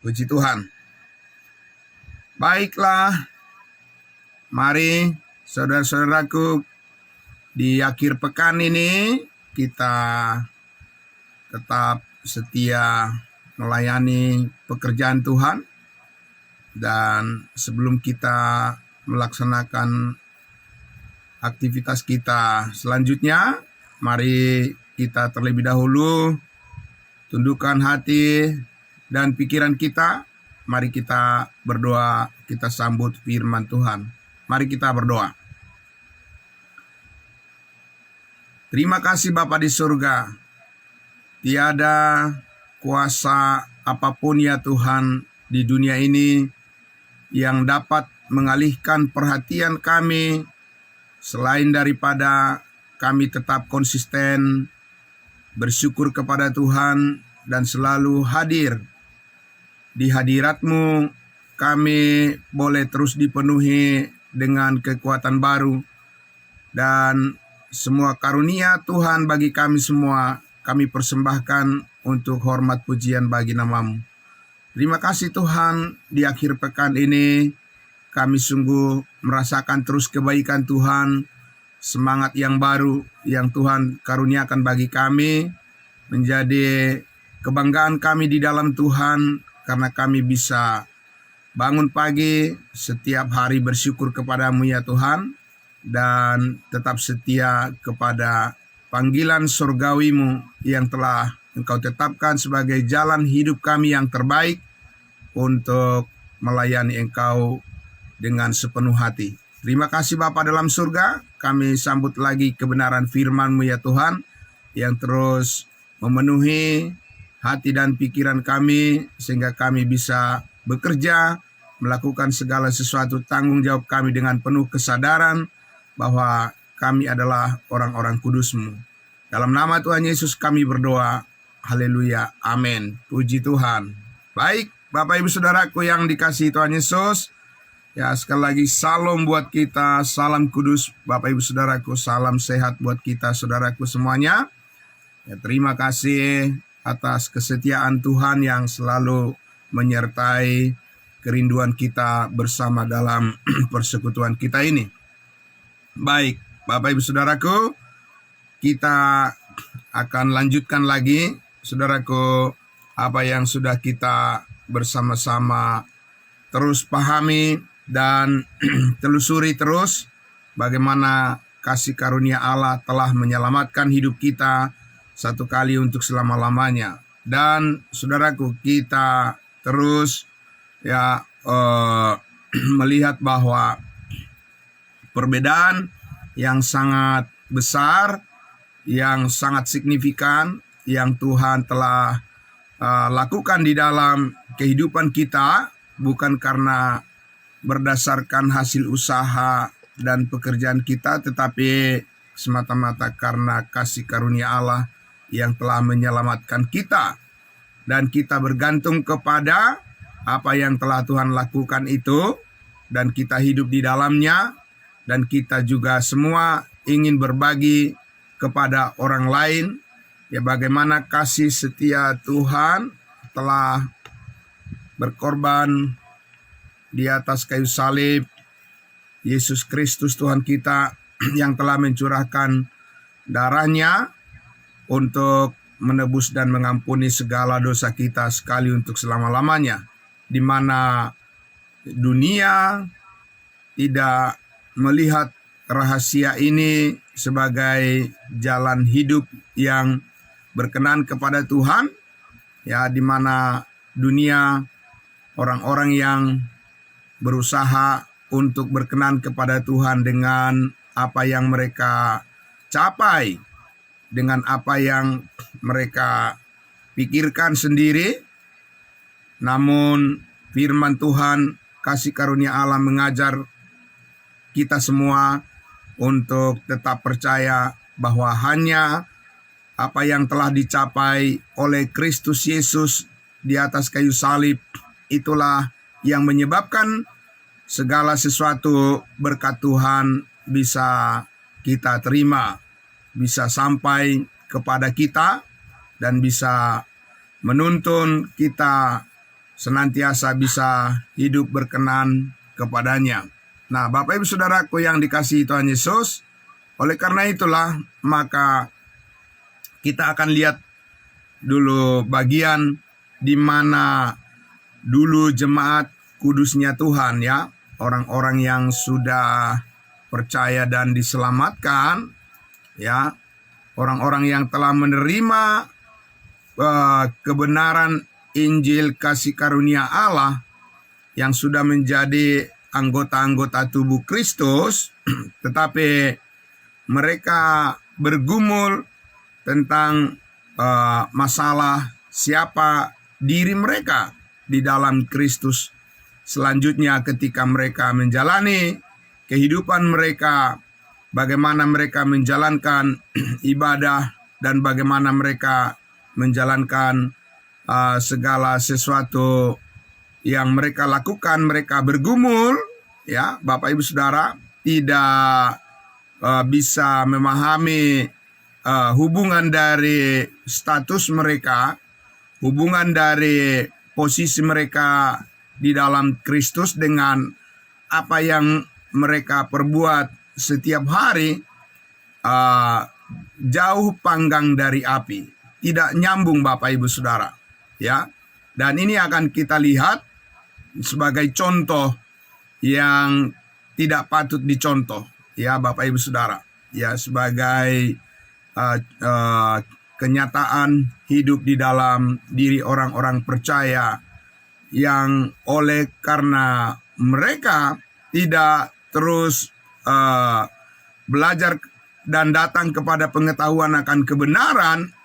Puji Tuhan. Baiklah, mari saudara-saudaraku, di akhir pekan ini kita tetap setia melayani pekerjaan Tuhan. Dan sebelum kita melaksanakan aktivitas kita selanjutnya, mari kita terlebih dahulu tundukkan hati dan pikiran kita. Mari kita berdoa, kita sambut firman Tuhan. Mari kita berdoa. Terima kasih Bapa di surga. Tiada kuasa apapun ya Tuhan di dunia ini yang dapat mengalihkan perhatian kami selain daripada kami tetap konsisten bersyukur kepada Tuhan dan selalu hadir di hadirat-Mu. Kami boleh terus dipenuhi dengan kekuatan baru dan semua karunia Tuhan bagi kami semua kami persembahkan untuk hormat pujian bagi nama-Mu. Terima kasih Tuhan, di akhir pekan ini kami sungguh merasakan terus kebaikan Tuhan, semangat yang baru yang Tuhan karuniakan bagi kami, menjadi kebanggaan kami di dalam Tuhan karena kami bisa bangun pagi setiap hari bersyukur kepada-Mu ya Tuhan, dan tetap setia kepada panggilan surgawi-Mu yang telah Engkau tetapkan sebagai jalan hidup kami yang terbaik untuk melayani Engkau dengan sepenuh hati. Terima kasih Bapa dalam surga, kami sambut lagi kebenaran firman-Mu ya Tuhan, yang terus memenuhi hati dan pikiran kami, sehingga kami bisa bekerja, melakukan segala sesuatu tanggung jawab kami dengan penuh kesadaran bahwa kami adalah orang-orang kudus-Mu. Dalam nama Tuhan Yesus kami berdoa. Haleluya, amin. Puji Tuhan. Baik, Bapak Ibu Saudaraku yang dikasihi Tuhan Yesus, ya sekali lagi salam buat kita, salam kudus Bapak Ibu Saudaraku, salam sehat buat kita saudaraku semuanya. Ya, terima kasih atas kesetiaan Tuhan yang selalu menyertai kerinduan kita bersama dalam persekutuan kita ini. Baik, Bapak Ibu Saudaraku, kita akan lanjutkan lagi saudaraku apa yang sudah kita bersama-sama terus pahami dan telusuri terus, bagaimana kasih karunia Allah telah menyelamatkan hidup kita satu kali untuk selama-lamanya. Dan saudaraku, kita terus melihat bahwa perbedaan yang sangat besar, yang sangat signifikan yang Tuhan telah lakukan di dalam kehidupan kita, bukan karena berdasarkan hasil usaha dan pekerjaan kita, tetapi semata-mata karena kasih karunia Allah yang telah menyelamatkan kita. Dan kita bergantung kepada apa yang telah Tuhan lakukan itu, dan kita hidup di dalamnya, dan kita juga semua ingin berbagi kepada orang lain, ya bagaimana kasih setia Tuhan telah berkorban di atas kayu salib, Yesus Kristus Tuhan kita yang telah mencurahkan darahnya untuk menebus dan mengampuni segala dosa kita sekali untuk selama-lamanya, di mana dunia tidak melihat rahasia ini sebagai jalan hidup yang berkenan kepada Tuhan, ya di mana dunia orang-orang yang berusaha untuk berkenan kepada Tuhan dengan apa yang mereka capai, dengan apa yang mereka pikirkan sendiri. Namun firman Tuhan, kasih karunia Allah mengajar kita semua untuk tetap percaya bahwa hanya apa yang telah dicapai oleh Kristus Yesus di atas kayu salib, itulah yang menyebabkan segala sesuatu berkat Tuhan bisa kita terima, bisa sampai kepada kita, dan bisa menuntun kita senantiasa bisa hidup berkenan kepadanya. Nah, Bapak Ibu Saudaraku yang dikasihi Tuhan Yesus, oleh karena itulah maka kita akan lihat dulu bagian di mana dulu jemaat kudusnya Tuhan, ya, orang-orang yang sudah percaya dan diselamatkan, ya, orang-orang yang telah menerima kebenaran Injil kasih karunia Allah, yang sudah menjadi anggota-anggota tubuh Kristus, tetapi mereka bergumul tentang masalah siapa diri mereka di dalam Kristus. Selanjutnya ketika mereka menjalani kehidupan mereka, bagaimana mereka menjalankan ibadah dan bagaimana mereka menjalankan segala sesuatu yang mereka lakukan, mereka bergumul, ya, Bapak Ibu Saudara, tidak bisa memahami hubungan dari status mereka, hubungan dari posisi mereka di dalam Kristus dengan apa yang mereka perbuat setiap hari, jauh panggang dari api, tidak nyambung Bapak Ibu Saudara, ya. Dan ini akan kita lihat sebagai contoh yang tidak patut dicontoh, ya Bapak Ibu Saudara, ya, sebagai kenyataan hidup di dalam diri orang-orang percaya yang oleh karena mereka tidak terus belajar dan datang kepada pengetahuan akan kebenaran,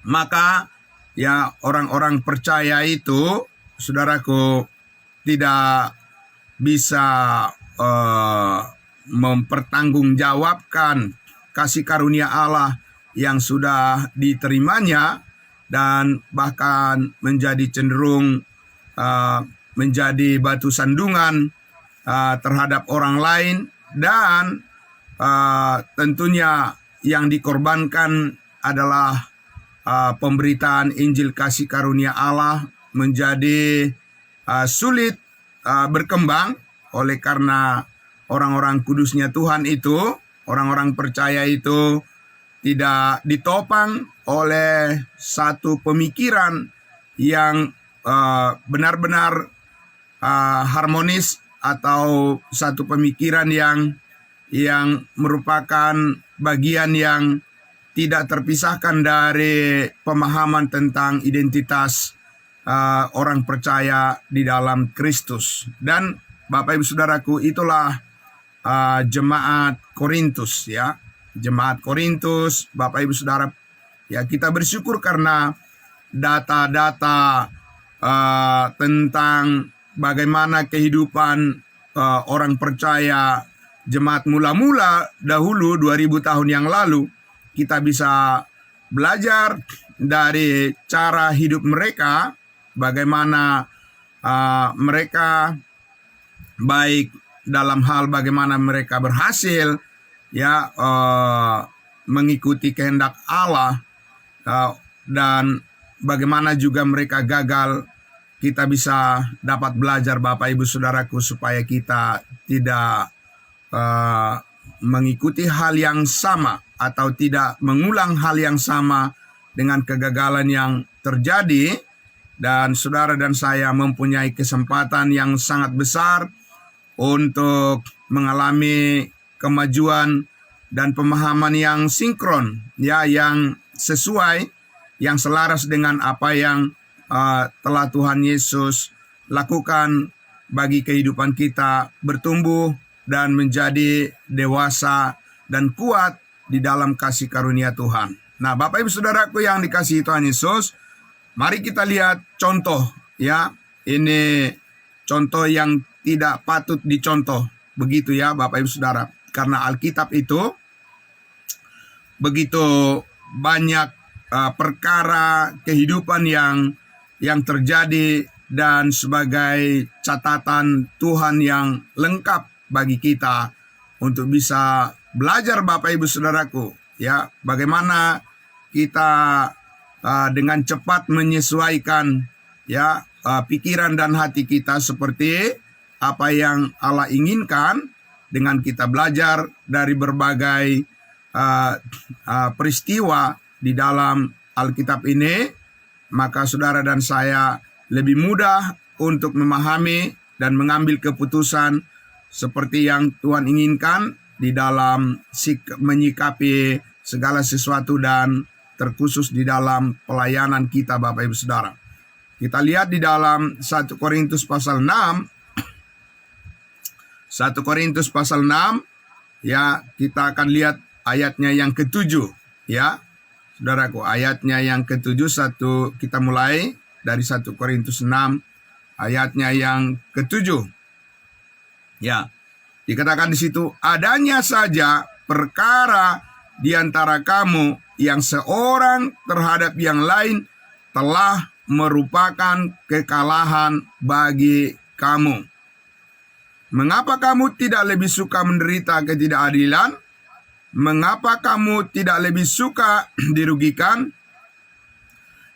maka ya orang-orang percaya itu, saudaraku, tidak bisa mempertanggungjawabkan kasih karunia Allah yang sudah diterimanya, dan bahkan menjadi cenderung menjadi batu sandungan terhadap orang lain, dan tentunya yang dikorbankan adalah pemberitaan Injil kasih karunia Allah menjadi sulit berkembang oleh karena orang-orang kudusnya Tuhan itu, orang-orang percaya itu tidak ditopang oleh satu pemikiran yang benar-benar harmonis, atau satu pemikiran yang merupakan bagian yang tidak terpisahkan dari pemahaman tentang identitas orang percaya di dalam Kristus. Dan Bapak Ibu Saudaraku, itulah jemaat Korintus, ya. Jemaat Korintus, Bapak Ibu Saudara, ya, kita bersyukur karena data-data tentang bagaimana kehidupan orang percaya jemaat mula-mula dahulu 2000 tahun yang lalu, kita bisa belajar dari cara hidup mereka, bagaimana mereka baik dalam hal bagaimana mereka berhasil, ya, mengikuti kehendak Allah, dan bagaimana juga mereka gagal. Kita bisa dapat belajar Bapak Ibu Saudaraku supaya kita tidak mengikuti hal yang sama atau tidak mengulang hal yang sama dengan kegagalan yang terjadi. Dan saudara dan saya mempunyai kesempatan yang sangat besar untuk mengalami kemajuan dan pemahaman yang sinkron, ya, yang sesuai, yang selaras dengan apa yang telah Tuhan Yesus lakukan bagi kehidupan kita bertumbuh dan menjadi dewasa dan kuat di dalam kasih karunia Tuhan. Nah, Bapak Ibu Saudaraku yang dikasihi Tuhan Yesus, mari kita lihat contoh, ya. Ini contoh yang tidak patut dicontoh, begitu ya Bapak Ibu Saudara. Karena Alkitab itu begitu banyak perkara kehidupan yang terjadi, dan sebagai catatan Tuhan yang lengkap bagi kita untuk bisa belajar Bapak Ibu Saudaraku, ya, bagaimana kita dengan cepat menyesuaikan, ya, pikiran dan hati kita seperti apa yang Allah inginkan dengan kita belajar dari berbagai peristiwa di dalam Alkitab ini, maka saudara dan saya lebih mudah untuk memahami dan mengambil keputusan seperti yang Tuhan inginkan di dalam menyikapi segala sesuatu dan terkhusus di dalam pelayanan kita, Bapak Ibu Saudara. Kita lihat di dalam 1 Korintus pasal 6. 1 Korintus pasal 6, ya, kita akan lihat ayatnya yang ke-7, ya. Saudaraku, ayatnya yang ke-7, kita mulai dari 1 Korintus 6, ayatnya yang ke-7. Ya, dikatakan di situ, adanya saja perkara di antara kamu yang seorang terhadap yang lain telah merupakan kekalahan bagi kamu. Mengapa kamu tidak lebih suka menderita ketidakadilan? Mengapa kamu tidak lebih suka dirugikan?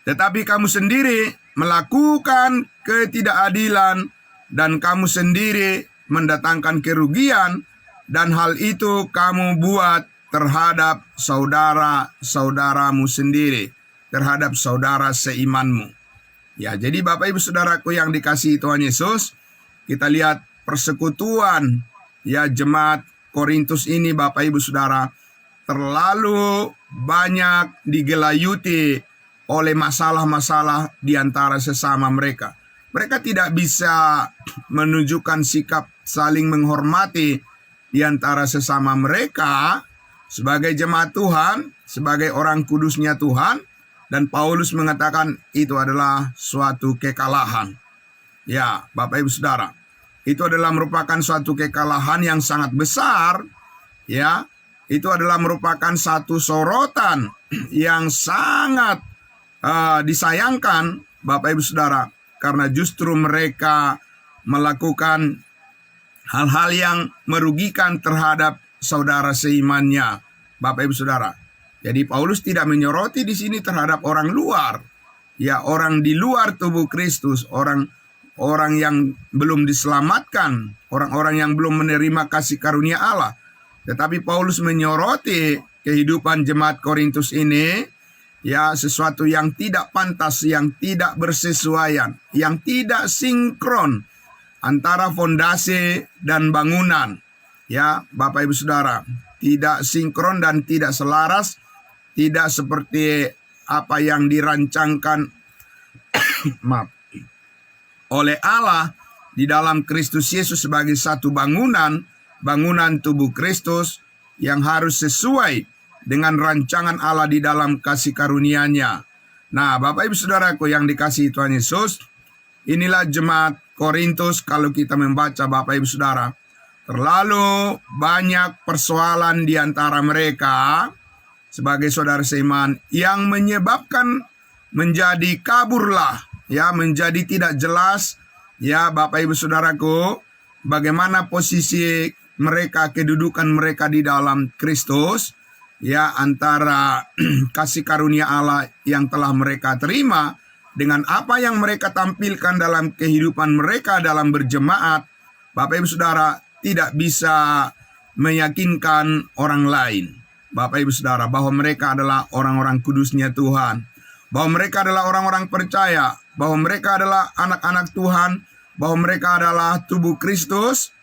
Tetapi kamu sendiri melakukan ketidakadilan dan kamu sendiri mendatangkan kerugian, dan hal itu kamu buat terhadap saudara-saudaramu sendiri, terhadap saudara seimanmu. Ya, jadi Bapak Ibu Saudaraku yang dikasihi Tuhan Yesus, kita lihat persekutuan, ya, jemaat Korintus ini, Bapak Ibu Saudara, terlalu banyak digelayuti oleh masalah-masalah di antara sesama mereka. Mereka tidak bisa menunjukkan sikap saling menghormati di antara sesama mereka sebagai jemaat Tuhan, sebagai orang kudusnya Tuhan. Dan Paulus mengatakan itu adalah suatu kekalahan. Ya, Bapak Ibu Saudara, itu adalah merupakan suatu kekalahan yang sangat besar. Ya, itu adalah merupakan satu sorotan yang sangat disayangkan, Bapak Ibu Saudara, karena justru mereka melakukan hal-hal yang merugikan terhadap saudara seimannya, Bapak Ibu Saudara. Jadi Paulus tidak menyoroti di sini terhadap orang luar, ya, orang di luar tubuh Kristus, orang yang belum diselamatkan, orang-orang yang belum menerima kasih karunia Allah. Tetapi Paulus menyoroti kehidupan jemaat Korintus ini, ya, sesuatu yang tidak pantas, yang tidak bersesuaian, yang tidak sinkron antara fondasi dan bangunan. Ya, Bapak Ibu Saudara, tidak sinkron dan tidak selaras, tidak seperti apa yang dirancangkan oleh Allah di dalam Kristus Yesus sebagai satu bangunan tubuh Kristus yang harus sesuai dengan rancangan Allah di dalam kasih karunia-Nya. Nah, Bapak Ibu Saudaraku yang dikasihi Tuhan Yesus, inilah jemaat Korintus. Kalau kita membaca, Bapak Ibu Saudara, terlalu banyak persoalan di antara mereka sebagai saudara seiman yang menyebabkan menjadi kaburlah, ya, menjadi tidak jelas, ya, Bapak Ibu Saudaraku, bagaimana posisi mereka, kedudukan mereka di dalam Kristus, ya, antara kasih karunia Allah yang telah mereka terima dengan apa yang mereka tampilkan dalam kehidupan mereka dalam berjemaat. Bapak Ibu Saudara, tidak bisa meyakinkan orang lain, Bapak Ibu Saudara, bahwa mereka adalah orang-orang kudusnya Tuhan, bahwa mereka adalah orang-orang percaya, bahwa mereka adalah anak-anak Tuhan, bahwa mereka adalah tubuh Kristus.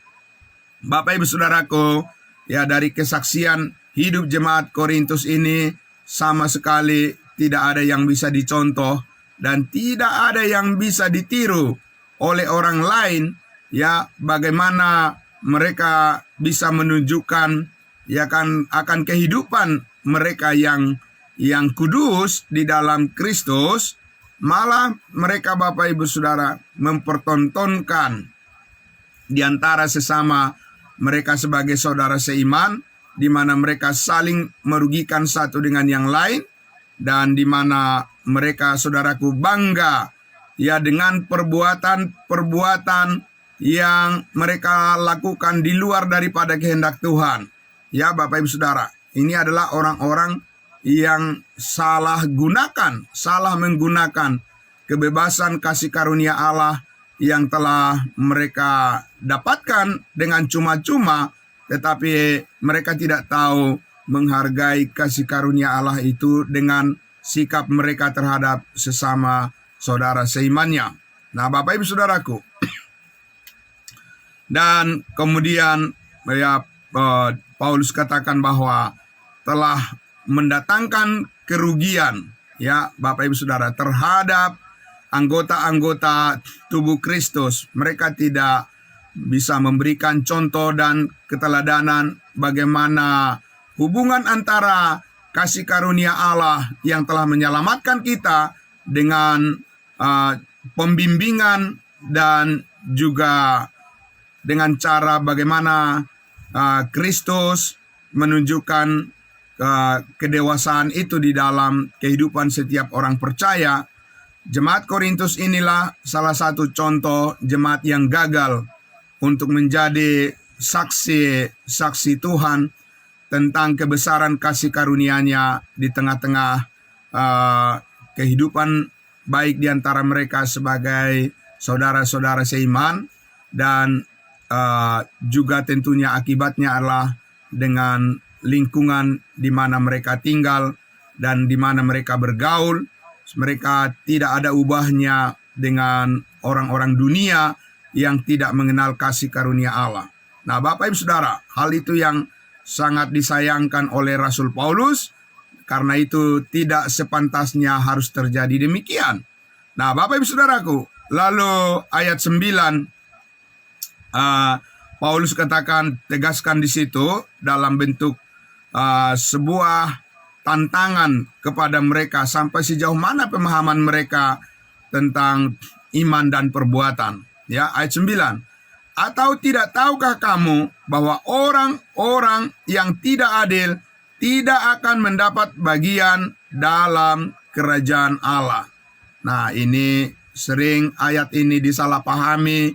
Bapak Ibu Saudaraku, ya, dari kesaksian hidup jemaat Korintus ini sama sekali tidak ada yang bisa dicontoh dan tidak ada yang bisa ditiru oleh orang lain, ya, bagaimana mereka bisa menunjukkan, ya kan, akan kehidupan mereka yang kudus di dalam Kristus. Malah mereka, Bapak Ibu Saudara, mempertontonkan di antara sesama mereka sebagai saudara seiman, di mana mereka saling merugikan satu dengan yang lain, dan di mana mereka, saudaraku, bangga, ya, dengan perbuatan-perbuatan yang mereka lakukan di luar daripada kehendak Tuhan. Ya, Bapak Ibu Saudara, ini adalah orang-orang yang salah menggunakan kebebasan kasih karunia Allah yang telah mereka dapatkan dengan cuma-cuma, tetapi mereka tidak tahu menghargai kasih karunia Allah itu dengan sikap mereka terhadap sesama saudara seimannya. Nah, Bapak Ibu Saudaraku, dan kemudian Paulus katakan bahwa telah mendatangkan kerugian, ya Bapak Ibu Saudara, terhadap anggota-anggota tubuh Kristus. Mereka tidak bisa memberikan contoh dan keteladanan bagaimana hubungan antara kasih karunia Allah yang telah menyelamatkan kita dengan pembimbingan dan juga dengan cara bagaimana Kristus menunjukkan kedewasaan itu di dalam kehidupan setiap orang percaya. Jemaat Korintus inilah salah satu contoh jemaat yang gagal untuk menjadi saksi Tuhan tentang kebesaran kasih karunia-Nya di tengah-tengah kehidupan baik di antara mereka sebagai saudara-saudara seiman, dan juga tentunya akibatnya adalah dengan lingkungan di mana mereka tinggal dan di mana mereka bergaul. Mereka tidak ada ubahnya dengan orang-orang dunia yang tidak mengenal kasih karunia Allah. Nah, Bapak Ibu Saudara, hal itu yang sangat disayangkan oleh Rasul Paulus, karena itu tidak sepantasnya harus terjadi demikian. Nah, Bapak Ibu Saudaraku, lalu ayat 9, Paulus tegaskan di situ dalam bentuk sebuah tantangan kepada mereka sampai sejauh mana pemahaman mereka tentang iman dan perbuatan. Ya, ayat 9. Atau tidak tahukah kamu bahwa orang-orang yang tidak adil tidak akan mendapat bagian dalam kerajaan Allah? Nah, ini sering ayat ini disalahpahami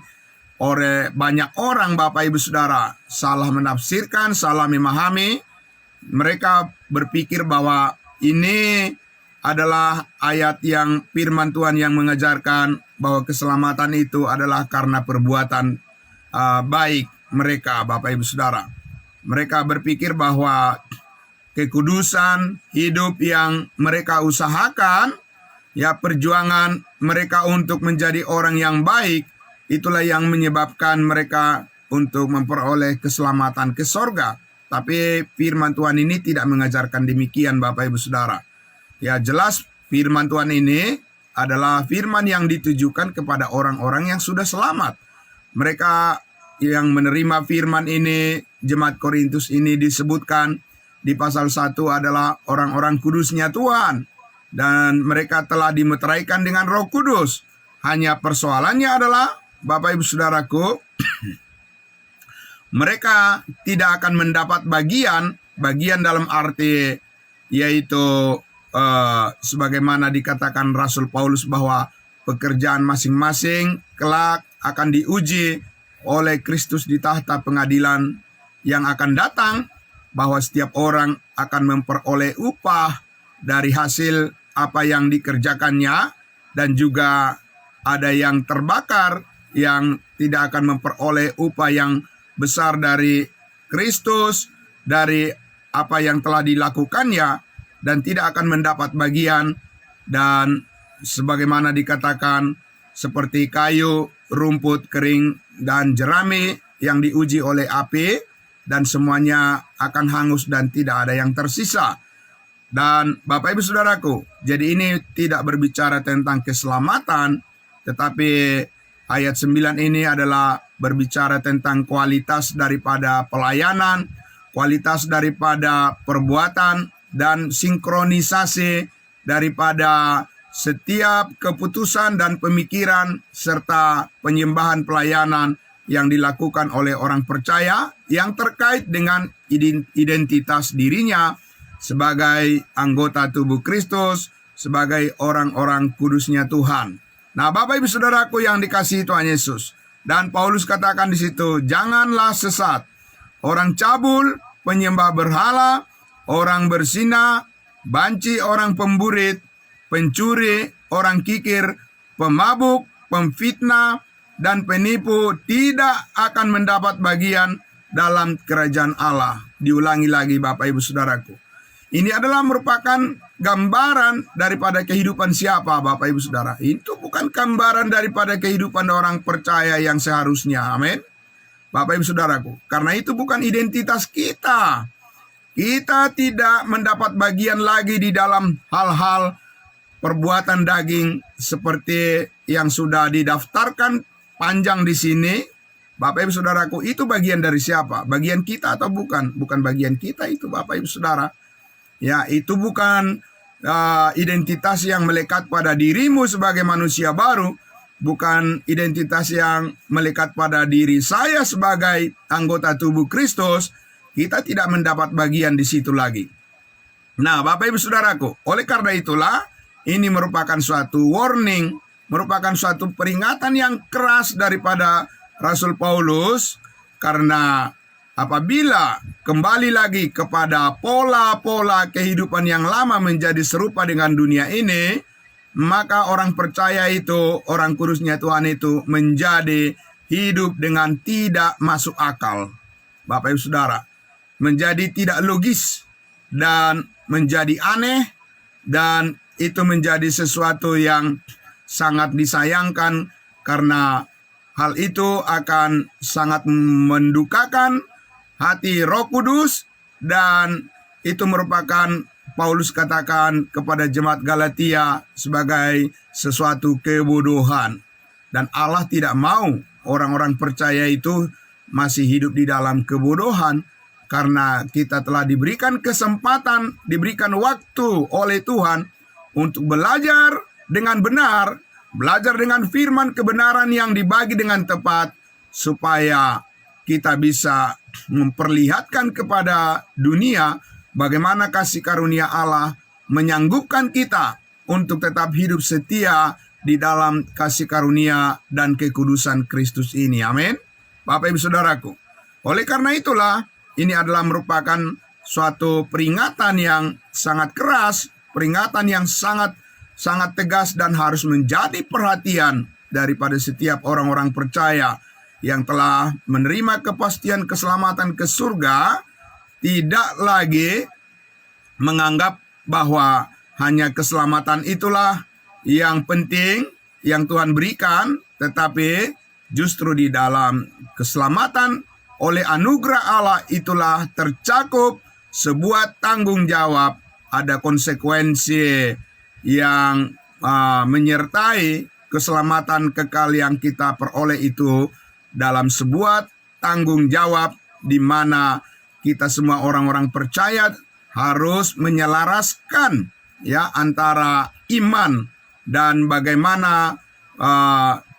oleh banyak orang, Bapak Ibu Saudara. Salah menafsirkan, salah memahami. Mereka berpikir bahwa ini adalah ayat yang firman Tuhan yang mengajarkan bahwa keselamatan itu adalah karena perbuatan baik mereka, Bapak Ibu Saudara. Mereka berpikir bahwa kekudusan hidup yang mereka usahakan, ya perjuangan mereka untuk menjadi orang yang baik, itulah yang menyebabkan mereka untuk memperoleh keselamatan ke sorga. Tapi firman Tuhan ini tidak mengajarkan demikian, Bapak Ibu Saudara. Ya, jelas firman Tuhan ini adalah firman yang ditujukan kepada orang-orang yang sudah selamat. Mereka yang menerima firman ini, jemaat Korintus ini disebutkan di pasal 1 adalah orang-orang kudusnya Tuhan. Dan mereka telah dimeteraikan dengan Roh Kudus. Hanya persoalannya adalah, Bapak Ibu Saudaraku, mereka tidak akan mendapat bagian dalam arti yaitu sebagaimana dikatakan Rasul Paulus bahwa pekerjaan masing-masing kelak akan diuji oleh Kristus di tahta pengadilan yang akan datang, bahwa setiap orang akan memperoleh upah dari hasil apa yang dikerjakannya, dan juga ada yang terbakar yang tidak akan memperoleh upah yang besar dari Kristus, dari apa yang telah dilakukannya, dan tidak akan mendapat bagian. Dan sebagaimana dikatakan, seperti kayu, rumput kering, dan jerami yang diuji oleh api, dan semuanya akan hangus dan tidak ada yang tersisa. Dan Bapak Ibu Saudaraku, jadi ini tidak berbicara tentang keselamatan, tetapi ayat 9 ini adalah berbicara tentang kualitas daripada pelayanan, kualitas daripada perbuatan, dan sinkronisasi daripada setiap keputusan dan pemikiran serta penyembahan pelayanan yang dilakukan oleh orang percaya yang terkait dengan identitas dirinya sebagai anggota tubuh Kristus, sebagai orang-orang kudusnya Tuhan. Nah, Bapak Ibu Saudaraku yang dikasihi Tuhan Yesus, dan Paulus katakan di situ, janganlah sesat. Orang cabul, penyembah berhala, orang berzina, banci orang pemburit, pencuri, orang kikir, pemabuk, pemfitnah, dan penipu tidak akan mendapat bagian dalam kerajaan Allah. Diulangi lagi Bapak Ibu Saudaraku. Ini adalah merupakan gambaran daripada kehidupan siapa Bapak Ibu Saudara. Itu bukan gambaran daripada kehidupan orang percaya yang seharusnya. Amin. Bapak Ibu Saudaraku. Karena itu bukan identitas kita. Kita tidak mendapat bagian lagi di dalam hal-hal perbuatan daging seperti yang sudah didaftarkan panjang di sini. Bapak Ibu Saudaraku, itu bagian dari siapa? Bagian kita atau bukan? Bukan bagian kita itu Bapak Ibu Saudara. Ya, itu bukan identitas yang melekat pada dirimu sebagai manusia baru. Bukan identitas yang melekat pada diri saya sebagai anggota tubuh Kristus. Kita tidak mendapat bagian di situ lagi. Nah, Bapak Ibu Saudaraku, oleh karena itulah ini merupakan suatu warning, merupakan suatu peringatan yang keras daripada Rasul Paulus, karena apabila kembali lagi kepada pola-pola kehidupan yang lama menjadi serupa dengan dunia ini, maka orang percaya itu, orang kudusnya Tuhan itu menjadi hidup dengan tidak masuk akal. Bapak Ibu Saudara, menjadi tidak logis dan menjadi aneh, dan itu menjadi sesuatu yang sangat disayangkan karena hal itu akan sangat mendukakan hati Roh Kudus, dan itu merupakan Paulus katakan kepada jemaat Galatia sebagai sesuatu kebodohan. Dan Allah tidak mau orang-orang percaya itu masih hidup di dalam kebodohan, karena kita telah diberikan kesempatan, diberikan waktu oleh Tuhan untuk belajar dengan benar, belajar dengan firman kebenaran yang dibagi dengan tepat, supaya kita bisa memperlihatkan kepada dunia bagaimana kasih karunia Allah menyanggupkan kita untuk tetap hidup setia di dalam kasih karunia dan kekudusan Kristus ini. Amin. Bapak Ibu Saudaraku, oleh karena itulah ini adalah merupakan suatu peringatan yang sangat keras, peringatan yang sangat tegas, dan harus menjadi perhatian daripada setiap orang-orang percaya yang telah menerima kepastian keselamatan ke surga, tidak lagi menganggap bahwa hanya keselamatan itulah yang penting yang Tuhan berikan, tetapi justru di dalam keselamatan oleh anugerah Allah itulah tercakup sebuah tanggung jawab, ada konsekuensi yang menyertai keselamatan kekal yang kita peroleh itu dalam sebuah tanggung jawab di mana kita semua orang-orang percaya harus menyelaraskan ya antara iman dan bagaimana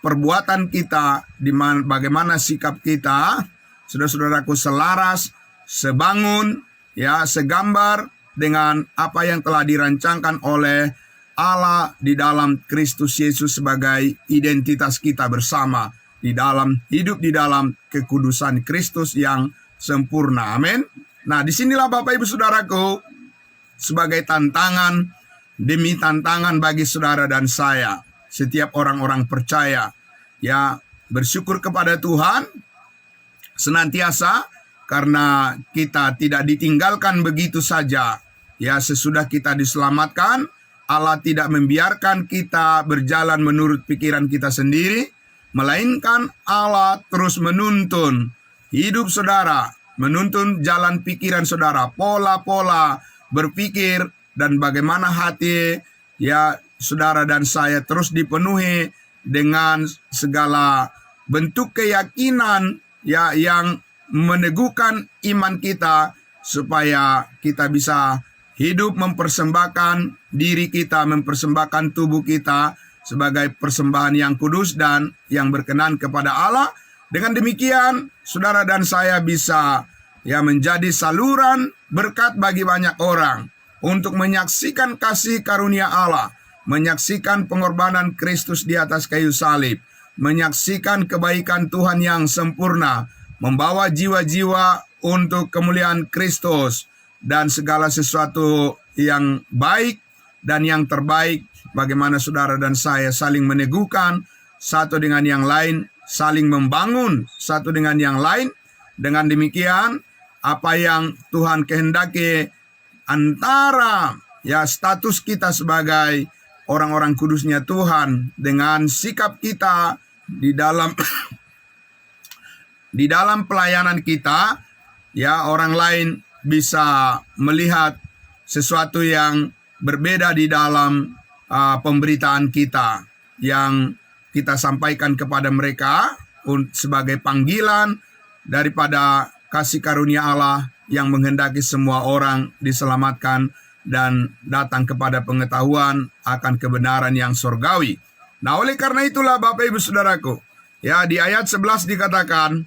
perbuatan kita, bagaimana sikap kita, saudara-saudaraku, selaras, sebangun, ya, segambar dengan apa yang telah dirancangkan oleh Allah di dalam Kristus Yesus sebagai identitas kita bersama di dalam hidup di dalam kekudusan Kristus yang sempurna. Amin. Nah, disinilah Bapak Ibu Saudaraku sebagai tantangan demi tantangan bagi saudara dan saya, setiap orang-orang percaya, ya, bersyukur kepada Tuhan senantiasa karena kita tidak ditinggalkan begitu saja. Ya, sesudah kita diselamatkan, Allah tidak membiarkan kita berjalan menurut pikiran kita sendiri, melainkan Allah terus menuntun hidup saudara, menuntun jalan pikiran saudara, pola-pola berpikir, dan bagaimana hati ya saudara dan saya terus dipenuhi dengan segala bentuk keyakinan ya yang meneguhkan iman kita, supaya kita bisa hidup mempersembahkan diri kita, mempersembahkan tubuh kita sebagai persembahan yang kudus dan yang berkenan kepada Allah. Dengan demikian, saudara dan saya bisa ya menjadi saluran berkat bagi banyak orang untuk menyaksikan kasih karunia Allah, menyaksikan pengorbanan Kristus di atas kayu salib, menyaksikan kebaikan Tuhan yang sempurna, membawa jiwa-jiwa untuk kemuliaan Kristus, dan segala sesuatu yang baik dan yang terbaik bagaimana saudara dan saya saling meneguhkan satu dengan yang lain, saling membangun satu dengan yang lain. Dengan demikian, apa yang Tuhan kehendaki antara status kita sebagai orang-orang kudusnya Tuhan dengan sikap kita di dalam di dalam pelayanan kita, orang lain bisa melihat sesuatu yang berbeda di dalam pemberitaan kita yang kita sampaikan kepada mereka sebagai panggilan daripada kasih karunia Allah yang menghendaki semua orang diselamatkan dan datang kepada pengetahuan akan kebenaran yang surgawi. Nah, oleh karena itulah Bapak Ibu Saudaraku, di ayat 11 dikatakan,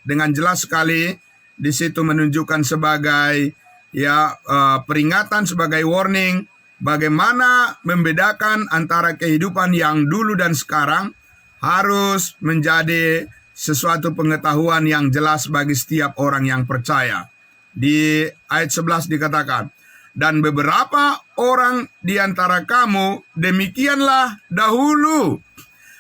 dengan jelas sekali di situ menunjukkan sebagai peringatan, sebagai warning bagaimana membedakan antara kehidupan yang dulu dan sekarang harus menjadi sesuatu pengetahuan yang jelas bagi setiap orang yang percaya. Di ayat 11 dikatakan, dan beberapa orang di antara kamu demikianlah dahulu,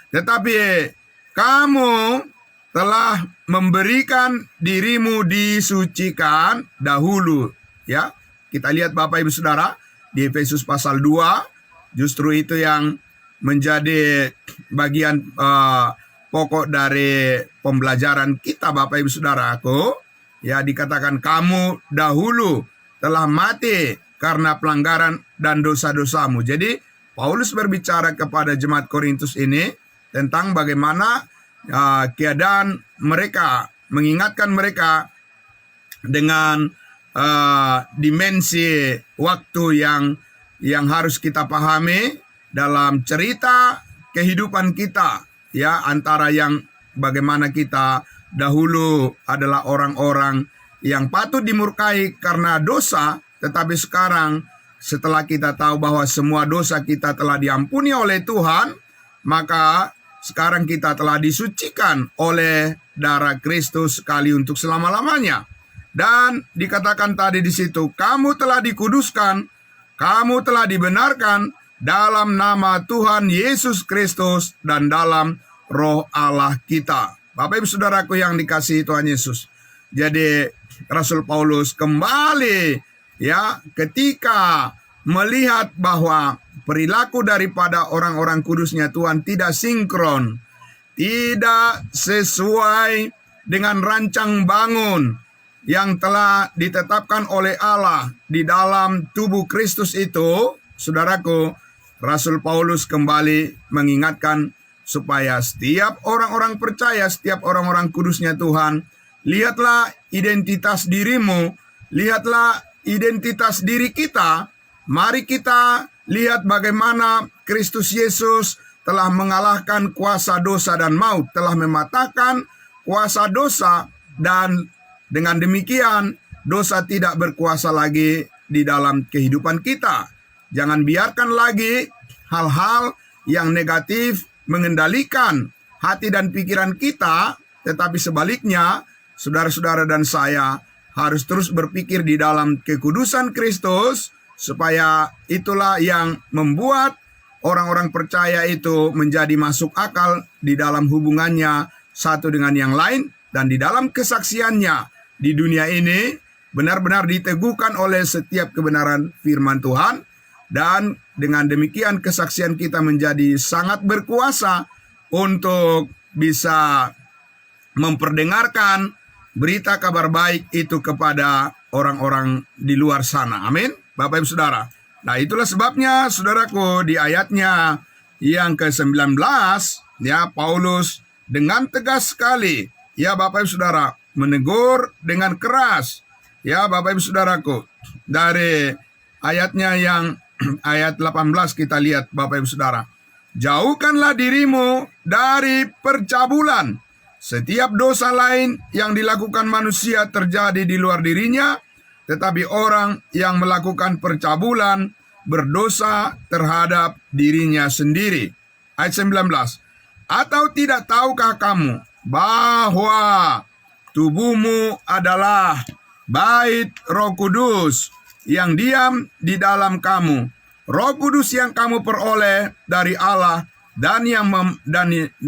tetapi kamu telah memberikan dirimu disucikan dahulu. Kita lihat Bapak Ibu Saudara, di Efesus pasal 2, justru itu yang menjadi bagian pokok dari pembelajaran kita Bapak Ibu Saudaraku. Dikatakan kamu dahulu telah mati karena pelanggaran dan dosa-dosamu. Jadi Paulus berbicara kepada jemaat Korintus ini tentang bagaimana keadaan mereka, mengingatkan mereka dengan dimensi waktu yang harus kita pahami dalam cerita kehidupan kita, antara yang bagaimana kita dahulu adalah orang-orang yang patut dimurkai karena dosa, tetapi sekarang setelah kita tahu bahwa semua dosa kita telah diampuni oleh Tuhan, maka sekarang kita telah disucikan oleh darah Kristus sekali untuk selama-lamanya. Dan dikatakan tadi di situ, kamu telah dikuduskan, kamu telah dibenarkan dalam nama Tuhan Yesus Kristus dan dalam Roh Allah kita. Bapak Ibu Saudaraku yang dikasihi Tuhan Yesus. Jadi Rasul Paulus kembali ketika melihat bahwa perilaku daripada orang-orang kudusnya Tuhan tidak sinkron, tidak sesuai dengan rancang bangun yang telah ditetapkan oleh Allah di dalam tubuh Kristus itu, saudaraku, Rasul Paulus kembali mengingatkan supaya setiap orang-orang percaya, setiap orang-orang kudusnya Tuhan, lihatlah identitas dirimu, lihatlah identitas diri kita. Mari kita lihat bagaimana Kristus Yesus telah mengalahkan kuasa dosa dan maut, telah mematahkan kuasa dosa, dan dengan demikian dosa tidak berkuasa lagi di dalam kehidupan kita. Jangan biarkan lagi hal-hal yang negatif mengendalikan hati dan pikiran kita, tetapi sebaliknya, saudara-saudara dan saya harus terus berpikir di dalam kekudusan Kristus, supaya itulah yang membuat orang-orang percaya itu menjadi masuk akal di dalam hubungannya satu dengan yang lain, dan di dalam kesaksiannya di dunia ini benar-benar diteguhkan oleh setiap kebenaran firman Tuhan. Dan dengan demikian kesaksian kita menjadi sangat berkuasa untuk bisa memperdengarkan berita kabar baik itu kepada orang-orang di luar sana. Amin, Bapak Ibu Saudara. Nah, itulah sebabnya saudaraku di ayatnya yang ke-19 Paulus dengan tegas sekali Bapak Ibu Saudara menegur dengan keras Bapak Ibu Saudaraku. Dari ayatnya yang ayat 18 kita lihat Bapak Ibu Saudara. Jauhkanlah dirimu dari percabulan. Setiap dosa lain yang dilakukan manusia terjadi di luar dirinya, tetapi orang yang melakukan percabulan berdosa terhadap dirinya sendiri. Ayat 19. Atau tidak tahukah kamu bahwa tubuhmu adalah bait Roh Kudus yang diam di dalam kamu, Roh Kudus yang kamu peroleh dari Allah dan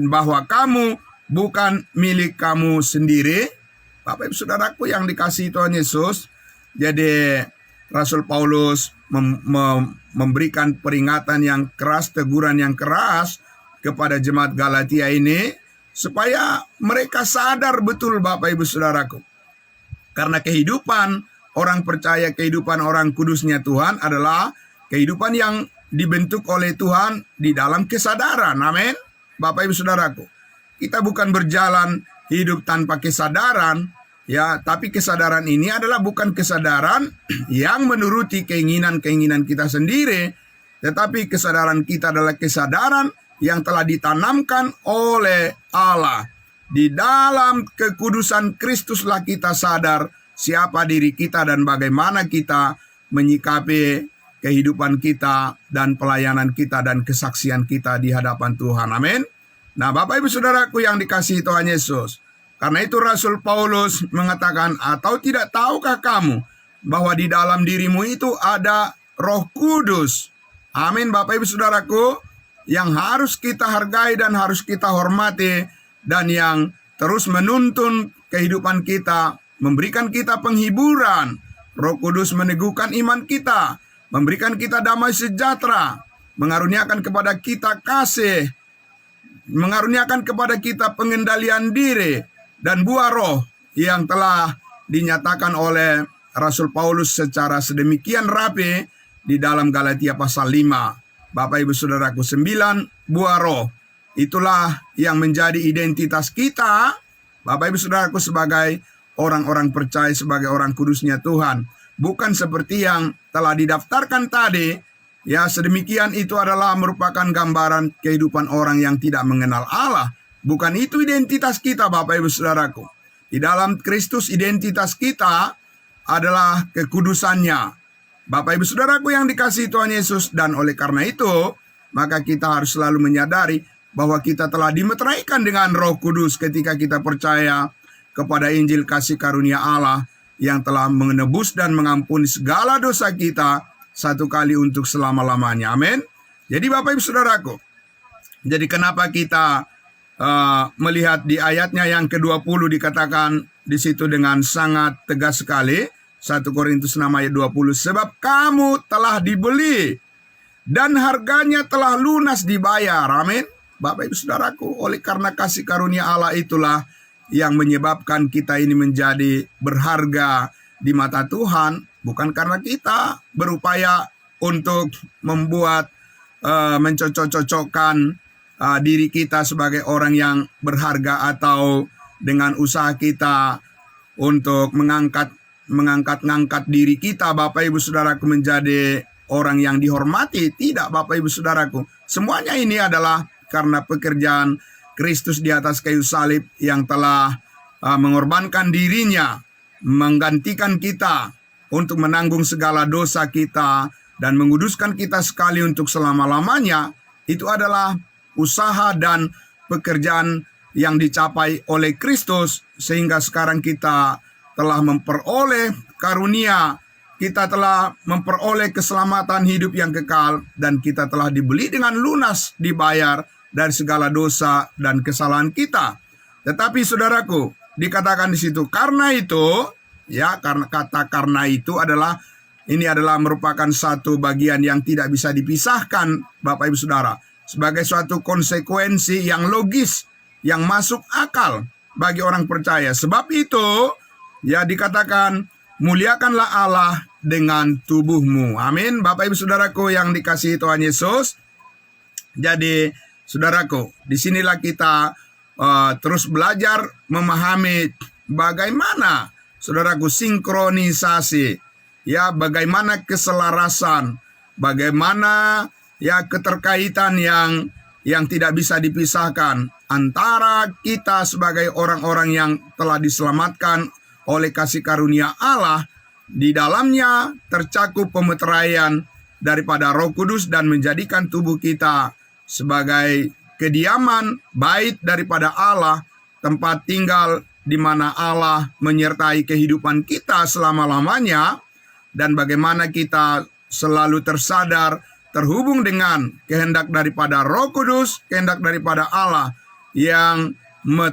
bahwa kamu bukan milik kamu sendiri. Bapak Ibu Saudaraku yang dikasihi Tuhan Yesus, jadi Rasul Paulus memberikan peringatan yang keras, teguran yang keras kepada jemaat Galatia ini supaya mereka sadar betul, Bapak Ibu Saudaraku. Karena kehidupan orang percaya, kehidupan orang kudusnya Tuhan adalah kehidupan yang dibentuk oleh Tuhan di dalam kesadaran. Amin. Bapak Ibu Saudaraku, kita bukan berjalan hidup tanpa kesadaran, ya, tapi kesadaran ini adalah bukan kesadaran yang menuruti keinginan-keinginan kita sendiri, tetapi kesadaran kita adalah kesadaran yang telah ditanamkan oleh Allah. Di dalam kekudusan Kristuslah kita sadar siapa diri kita dan bagaimana kita menyikapi kehidupan kita dan pelayanan kita dan kesaksian kita di hadapan Tuhan. Amin. Nah, Bapak Ibu Saudaraku yang dikasihi Tuhan Yesus, karena itu Rasul Paulus mengatakan, atau tidak tahukah kamu bahwa di dalam dirimu itu ada Roh Kudus. Amin, Bapak Ibu Saudaraku, yang harus kita hargai dan harus kita hormati, dan yang terus menuntun kehidupan kita, memberikan kita penghiburan. Roh Kudus meneguhkan iman kita, memberikan kita damai sejahtera, mengaruniakan kepada kita kasih, mengaruniakan kepada kita pengendalian diri, dan buah roh yang telah dinyatakan oleh Rasul Paulus secara sedemikian rapi di dalam Galatia pasal 5. Bapak Ibu Saudaraku, 9 buah roh. Itulah yang menjadi identitas kita, Bapak Ibu Saudaraku, sebagai orang-orang percaya, sebagai orang kudusnya Tuhan. Bukan seperti yang telah didaftarkan tadi, ya, sedemikian itu adalah merupakan gambaran kehidupan orang yang tidak mengenal Allah. Bukan itu identitas kita, Bapak Ibu Saudaraku. Di dalam Kristus identitas kita adalah kekudusannya. Bapak Ibu Saudaraku yang dikasihi Tuhan Yesus, dan oleh karena itu, maka kita harus selalu menyadari bahwa kita telah dimeteraikan dengan Roh Kudus ketika kita percaya kepada Injil kasih karunia Allah yang telah menebus dan mengampuni segala dosa kita satu kali untuk selama-lamanya. Amin. Jadi Bapak Ibu Saudaraku, jadi kenapa kita melihat di ayatnya yang ke-20 dikatakan di situ dengan sangat tegas sekali, 1 Korintus 6 ayat 20, sebab kamu telah dibeli dan harganya telah lunas dibayar. Amin. Bapak Ibu Saudaraku, oleh karena kasih karunia Allah itulah yang menyebabkan kita ini menjadi berharga di mata Tuhan, bukan karena kita berupaya untuk membuat mencocok-cocokkan diri kita sebagai orang yang berharga, atau dengan usaha kita untuk mengangkat diri kita, Bapak Ibu Saudaraku, menjadi orang yang dihormati. Tidak, Bapak Ibu Saudaraku, semuanya ini adalah karena pekerjaan Kristus di atas kayu salib yang telah mengorbankan dirinya, menggantikan kita untuk menanggung segala dosa kita dan menguduskan kita sekali untuk selama-lamanya. Itu adalah usaha dan pekerjaan yang dicapai oleh Kristus, sehingga sekarang kita telah memperoleh karunia, kita telah memperoleh keselamatan hidup yang kekal, dan kita telah dibeli dengan lunas, dibayar dari segala dosa dan kesalahan kita. Tetapi saudaraku, dikatakan di situ, karena itu, ya, karena itu adalah, ini adalah merupakan satu bagian yang tidak bisa dipisahkan, Bapak Ibu Saudara, sebagai suatu konsekuensi yang logis, yang masuk akal bagi orang percaya. Sebab itu, ya, dikatakan, muliakanlah Allah dengan tubuhmu. Amin. Bapak Ibu Saudaraku yang dikasihi Tuhan Yesus. Jadi, saudaraku, disinilah kita terus belajar memahami bagaimana, saudaraku, sinkronisasi, ya, bagaimana keselarasan, bagaimana, ya, keterkaitan yang tidak bisa dipisahkan antara kita sebagai orang-orang yang telah diselamatkan oleh kasih karunia Allah. Di dalamnya tercakup pemeteraian daripada Roh Kudus dan menjadikan tubuh kita sebagai kediaman, bait daripada Allah, tempat tinggal di mana Allah menyertai kehidupan kita selama-lamanya, dan bagaimana kita selalu tersadar terhubung dengan kehendak daripada Roh Kudus, kehendak daripada Allah yang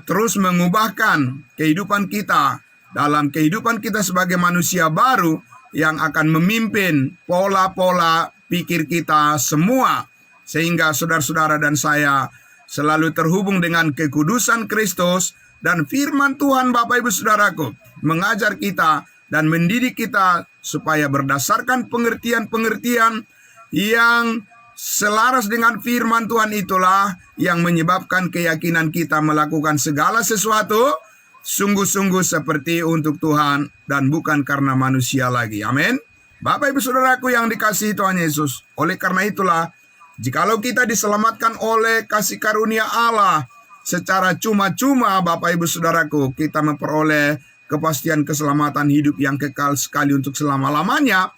terus mengubahkan kehidupan kita, dalam kehidupan kita sebagai manusia baru yang akan memimpin pola-pola pikir kita semua, sehingga saudara-saudara dan saya selalu terhubung dengan kekudusan Kristus. Dan firman Tuhan, Bapak Ibu Saudaraku, mengajar kita dan mendidik kita supaya berdasarkan pengertian-pengertian yang selaras dengan firman Tuhan itulah yang menyebabkan keyakinan kita melakukan segala sesuatu sungguh-sungguh seperti untuk Tuhan dan bukan karena manusia lagi. Amin. Bapak Ibu Saudaraku yang dikasihi Tuhan Yesus, oleh karena itulah, jikalau kita diselamatkan oleh kasih karunia Allah secara cuma-cuma, Bapak Ibu Saudaraku, kita memperoleh kepastian keselamatan hidup yang kekal sekali untuk selama-lamanya.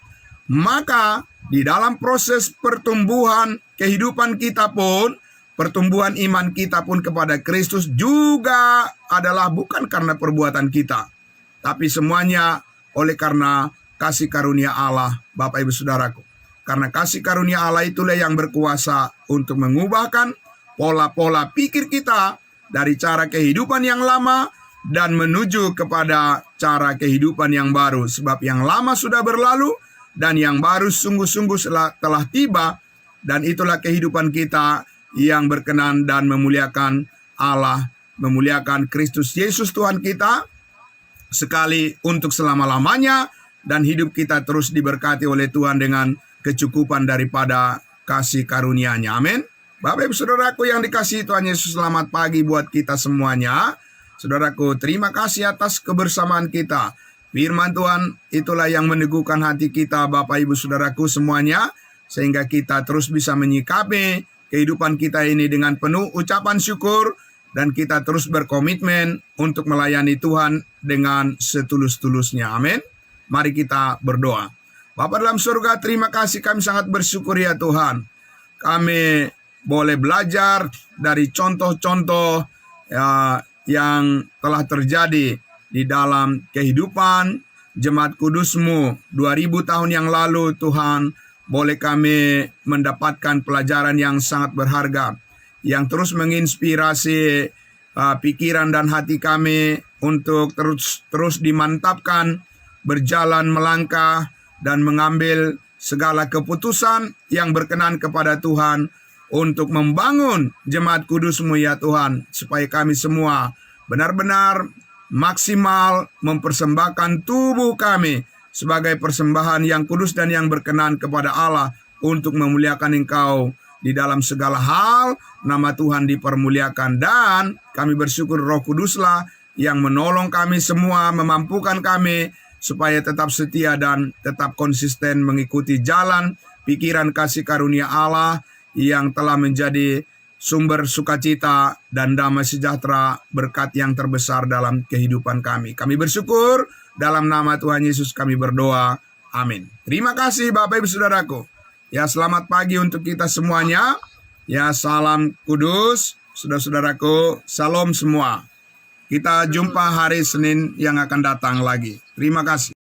Maka di dalam proses pertumbuhan kehidupan kita pun, pertumbuhan iman kita pun kepada Kristus juga adalah bukan karena perbuatan kita, tapi semuanya oleh karena kasih karunia Allah, Bapak Ibu Saudaraku. Karena kasih karunia Allah itulah yang berkuasa untuk mengubahkan pola-pola pikir kita dari cara kehidupan yang lama dan menuju kepada cara kehidupan yang baru. Sebab yang lama sudah berlalu dan yang baru sungguh-sungguh telah tiba. Dan itulah kehidupan kita yang berkenan dan memuliakan Allah, memuliakan Kristus Yesus Tuhan kita sekali untuk selama-lamanya. Dan hidup kita terus diberkati oleh Tuhan dengan kecukupan daripada kasih karunia-Nya. Amin. Bapak Ibu Saudaraku yang dikasihi Tuhan Yesus, selamat pagi buat kita semuanya. Saudaraku, terima kasih atas kebersamaan kita. Firman Tuhan itulah yang meneguhkan hati kita, Bapak Ibu Saudaraku semuanya, sehingga kita terus bisa menyikapi kehidupan kita ini dengan penuh ucapan syukur, dan kita terus berkomitmen untuk melayani Tuhan dengan setulus-tulusnya. Amin. Mari kita berdoa. Bapa dalam surga, terima kasih, kami sangat bersyukur ya Tuhan. Kami boleh belajar dari contoh-contoh yang telah terjadi di dalam kehidupan jemaat kudus-Mu 2000 tahun yang lalu. Tuhan, boleh kami mendapatkan pelajaran yang sangat berharga, yang terus menginspirasi pikiran dan hati kami untuk terus dimantapkan, berjalan melangkah, dan mengambil segala keputusan yang berkenan kepada Tuhan, untuk membangun jemaat kudus-Mu ya Tuhan, supaya kami semua benar-benar maksimal mempersembahkan tubuh kami sebagai persembahan yang kudus dan yang berkenan kepada Allah, untuk memuliakan Engkau di dalam segala hal. Nama Tuhan dipermuliakan, dan kami bersyukur Roh Kuduslah yang menolong kami semua, memampukan kami supaya tetap setia dan tetap konsisten mengikuti jalan pikiran kasih karunia Allah yang telah menjadi sumber sukacita dan damai sejahtera, berkat yang terbesar dalam kehidupan kami. Kami bersyukur, dalam nama Tuhan Yesus kami berdoa. Amin. Terima kasih Bapak Ibu Saudaraku. Ya, selamat pagi untuk kita semuanya. Ya, salam kudus, saudara-saudaraku. Salam semua. Kita jumpa hari Senin yang akan datang lagi. Terima kasih.